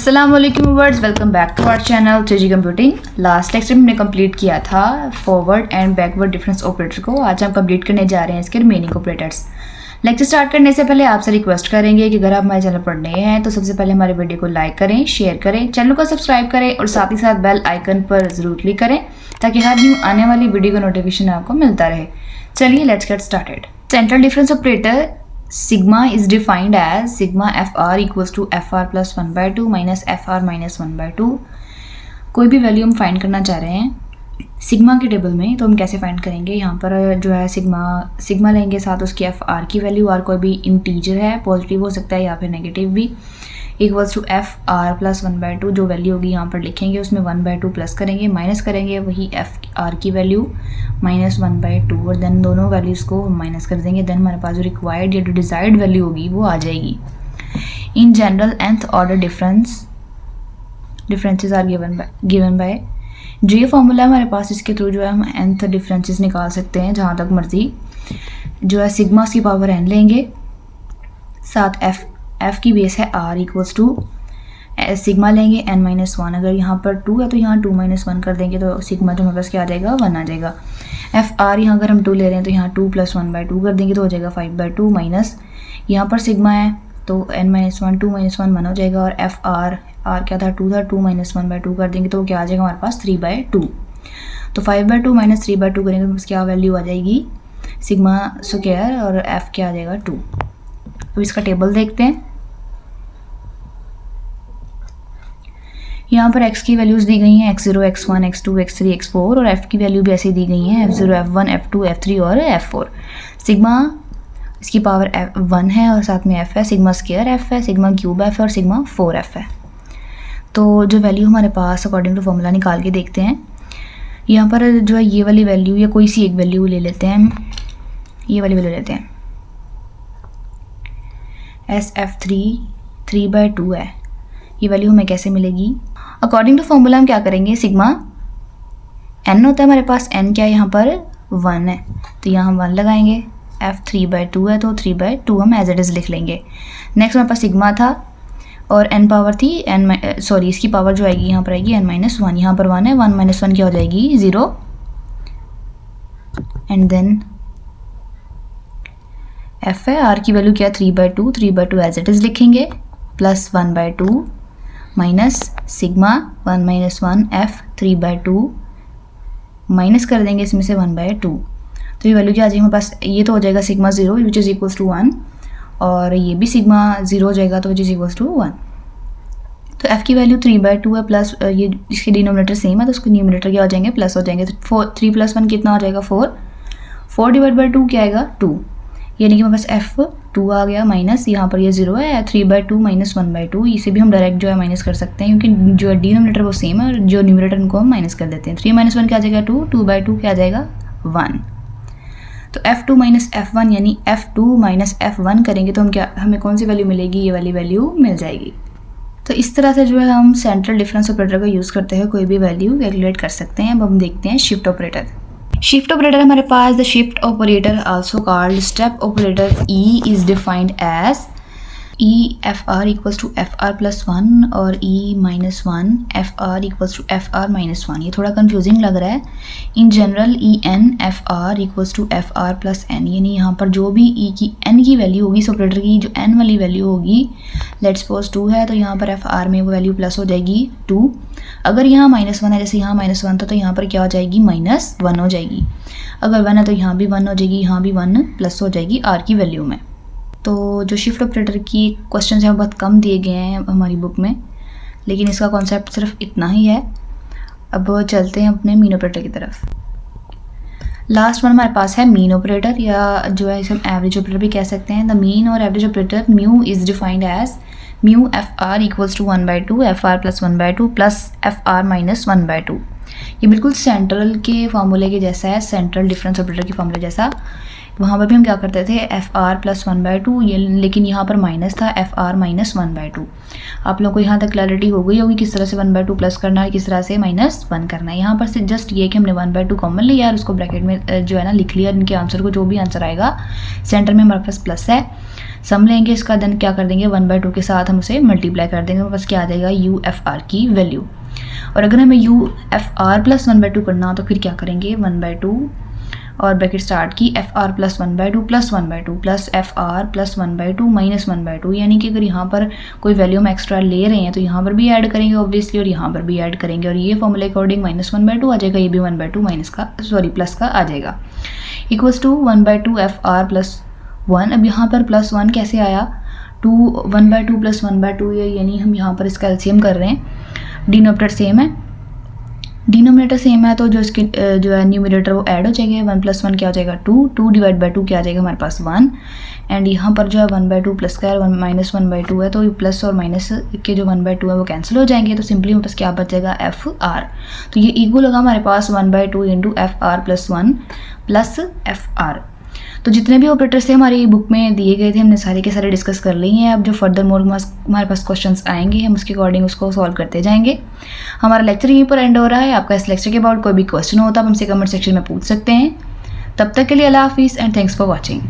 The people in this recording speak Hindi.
अस्सलामुअलैकुम viewers, welcome back to our channel 3G computing. Last lecture में हमने कंप्लीट किया था forward and backward difference operator को। आज हम कंप्लीट करने जा रहे हैं इसके रिमेनिंग ऑपरेटर्स। लेक्चर स्टार्ट करने से पहले आपसे रिक्वेस्ट करेंगे कि अगर आप हमारे चैनल पर नए हैं तो सबसे पहले हमारे वीडियो को लाइक करें, शेयर करें, चैनल को सब्सक्राइब करें और साथ ही साथ बेल आइकन पर जरूर क्लिक करें ताकि हर न्यू आने वाली वीडियो का नोटिफिकेशन आपको मिलता रहे। चलिए let's get started. Central difference operator sigma is defined as sigma fr equals to fr plus 1 by 2 minus fr minus 1 by 2। कोई भी वैल्यू हम फाइंड करना चाह रहे हैं सिग्मा के टेबल में, तो हम कैसे फाइंड करेंगे। यहाँ पर जो है सिग्मा लेंगे, साथ उसकी fr की वैल्यू, और कोई भी इंटीजर है, पॉजिटिव हो सकता है या फिर नेगेटिव भी, equals to fr plus 1 by 2। जो वैल्यू होगी यहाँ पर लिखेंगे, उसमें 1 by 2 प्लस करेंगे, माइनस करेंगे वही fr की वैल्यू माइनस 1 by 2, और देन दोनों वैल्यूज़ को माइनस कर देंगे। देन हमारे पास जो रिक्वायर्ड या जो डिज़ायर्ड वैल्यू होगी वो आ जाएगी। In general nth order differences are given by जो ये फॉर्मूला है हमारे पास, इसके थ्रू जो है हम nth डिफरेंसेस निकाल सकते हैं जहाँ तक मर्जी। जो है सिग्मा की पावर n लेंगे, साथ f की बेस है r इक्वल्स टू सिग्मा लेंगे n-1। अगर यहाँ पर 2 है तो यहाँ 2-1 कर देंगे तो सिग्मा जो हमारे पास क्या आ जाएगा, 1 आ जाएगा। fr यहाँ अगर हम 2 ले रहे हैं तो यहाँ 2 + 1 by 2 कर देंगे तो हो जाएगा 5 by 2, माइनस यहाँ पर सिग्मा है तो n-1 2-1 1 हो जाएगा, और r क्या था, 2 था, 2-1 by 2 कर देंगे तो क्या आ जाएगा हमारे पास 3 by 2। तो 5 by 2 माइनस 3 by 2 करेंगे तो क्या वैल्यू आ जाएगी, सिग्मा स्क्वायर, और f क्या आ जाएगा 2। अब इसका टेबल देखते हैं। यहाँ पर x की वैल्यूज़ दी गई हैं, x0 x1 x2 x3 x4, और f की वैल्यू भी ऐसे दी गई हैं, f0 f1 f2 f3 और f4। सिग्मा इसकी पावर 1 है और साथ में f है, सिग्मा स्क्वायर f है, सिग्मा क्यूब f है और सिग्मा 4f है। तो जो वैल्यू हमारे पास अकॉर्डिंग टू फॉर्मूला निकाल के देखते हैं। यहाँ पर जो है ये वाली वैल्यू या कोई सी एक वैल्यू ले लेते हैं, ये वाली वैल्यू लेते हैं, SF3 3 by 2 है। ये वैल्यू हमें कैसे मिलेगी, अकॉर्डिंग टू फॉर्मूला हम क्या करेंगे, सिग्मा n होता है हमारे पास, n क्या है यहाँ पर 1 है तो यहाँ हम 1 लगाएंगे, f 3 by 2 है तो 3 by 2 हम एज इट इज़ लिख लेंगे। नेक्स्ट हमारे पास सिग्मा था और n पावर थी इसकी पावर जो आएगी यहाँ पर आएगी n-1, यहाँ पर 1 है, 1-1 क्या हो जाएगी 0, एंड देन f है, r की वैल्यू क्या 3 by 2 एज इट इज़ लिखेंगे, plus 1 by 2 minus sigma 1-1 f 3 by 2 minus कर देंगे इसमें से 1 by 2। तो ये वैल्यू क्या आ जाएगी हमारे पास, ये तो हो जाएगा sigma 0 which is equals to 1, और ये भी सिग्मा 0 हो जाएगा तो विच इज़ इक्वल्स टू 1। तो f की वैल्यू 3 by 2 है, प्लस ये इसके डिनोमिनेटर सेम है तो उसके न्यूमिनेटर क्या हो जाएंगे, प्लस हो जाएंगे। तो 3 + 1 कितना हो जाएगा 4 डिवाइड बाई 2 क्या आएगा 2, यानी कि हमारे पास f2 आ गया, माइनस यहाँ पर ये 0 है, 3 by 2 माइनस 1 by 2, इसे भी हम डायरेक्ट जो है माइनस कर सकते हैं क्योंकि जो डिनोमिनेटर वो सेम है और जो न्यूमरेटर उनको हम माइनस कर देते हैं। 3 - 1 क्या आ जाएगा 2 by 2 क्या आ जाएगा 1। तो f2 माइनस f1 यानी f2 माइनस f1 करेंगे तो हमें कौन सी वैल्यू मिलेगी, ये वाली वैल्यू मिल जाएगी। तो इस तरह से जो है हम सेंट्रल डिफरेंस ऑपरेटर का यूज़ करते हैं कोई भी वैल्यू कैलकुलेट कर सकते हैं। अब हम देखते हैं शिफ्ट ऑपरेटर। शिफ्ट ऑपरेटर हमारे पास, the shift operator also called step operator E is defined as EFR equals to FR plus 1 और E-1 FR equals to FR minus 1। ये थोड़ा कंफ्यूजिंग लग रहा है। In general EN-FR equals to FR plus n, यानी यहाँ पर जो भी E की n की वैल्यू होगी, इस ऑपरेटर की जो n वाली वैल्यू होगी, लेट्स सपोज 2 है तो यहाँ पर FR में वो वैल्यू प्लस हो जाएगी 2। अगर यहाँ -1 है, जैसे यहाँ -1 था तो यहाँ पर क्या हो जाएगी -1 हो जाएगी। अगर 1 है तो यहाँ भी 1 हो जाएगी, यहाँ भी 1 प्लस हो जाएगी R की वैल्यू में। तो जो शिफ्ट ऑपरेटर की क्वेश्चन हैं बहुत कम दिए गए हैं हमारी बुक में, लेकिन इसका कॉन्सेप्ट सिर्फ इतना ही है। अब चलते हैं अपने मीन ऑपरेटर की तरफ। लास्ट वन हमारे पास है मीन ऑपरेटर, या जो है इसे हम एवरेज ऑपरेटर भी कह सकते हैं। द मीन और average operator mu is defined as mu FR equals to 1 by 2 FR plus 1 by 2 plus FR minus 1 by 2। ये बिल्कुल सेंट्रल के फार्मूले के जैसा है, सेंट्रल डिफरेंस ऑपरेटर के फार्मूले जैसा। वहाँ पर भी हम क्या करते थे FR प्लस 1 by 2, ये लेकिन यहाँ पर माइनस था FR माइनस 1 by 2। आप लोगों को यहाँ तक क्लैरिटी हो गई होगी किस तरह से 1 by 2 प्लस करना है, किस तरह से -1 करना है। यहाँ पर से जस्ट ये कि हमने 1 by 2 कॉमन लिया और उसको ब्रैकेट में जो है ना लिख लिया, इनके आंसर को जो भी आंसर आएगा सेंटर में हमारे पास प्लस है सम लेंगे इसका, देन क्या कर देंगे 1/2 के साथ हम उसे मल्टीप्लाई कर देंगे, बस क्या आ जाएगा UFR की वैल्यू। और अगर हमें UFR प्लस 1/2 करना हो तो फिर क्या करेंगे 1/2 और ब्रैकेट स्टार्ट की FR plus 1/2 plus 1/2 plus FR plus 1/2 minus 1/2, यानी कि अगर यहाँ पर कोई वैल्यू हम एक्स्ट्रा ले रहे हैं तो यहाँ पर भी ऐड करेंगे ऑब्वियसली और यहाँ पर भी ऐड करेंगे, और ये फॉर्मूले अकॉर्डिंग -1/2 आ जाएगा, ये भी 1/2 माइनस का प्लस का आ जाएगा, इक्वल्स टू 1/2 FR प्लस 1। अब यहाँ पर प्लस 1 कैसे आया, 1/2 प्लस 1/2, यानी हम यहाँ पर इसका एलसीएम कर रहे हैं, डिनोमिनेटर सेम है तो जो इसके जो है न्यूमरेटर वो ऐड हो जाएगा, 1 + 1 क्या हो जाएगा 2, 2 डिवाइड बाई 2 क्या आ जाएगा हमारे पास 1, एंड यहाँ पर जो है 1/2 प्लस का है -1/2 है, तो प्लस और माइनस के जो 1/2 है वो कैंसिल हो जाएंगे, तो सिंपली हमारे पास क्या बच जाएगा FR। तो ये इक्वल होगा हमारे पास 1/2 into FR plus 1 plus FR। तो जितने भी ऑपरेटर्स थे हमारी बुक में दिए गए थे हमने सारे के सारे डिस्कस कर लिए हैं। अब जो फर्दर मोर हमारे पास क्वेश्चंस आएंगे हम उसके अकॉर्डिंग उसको सॉल्व करते जाएंगे। हमारा लेक्चर यहीं पर एंड हो रहा है। आपका इस लेक्चर के अबाउट कोई भी क्वेश्चन हो तो आप हमसे कमेंट सेक्शन में पूछ सकते हैं। तब तक के लिए अल्लाह हाफिज़ एंड थैंक्स फॉर वॉचिंग।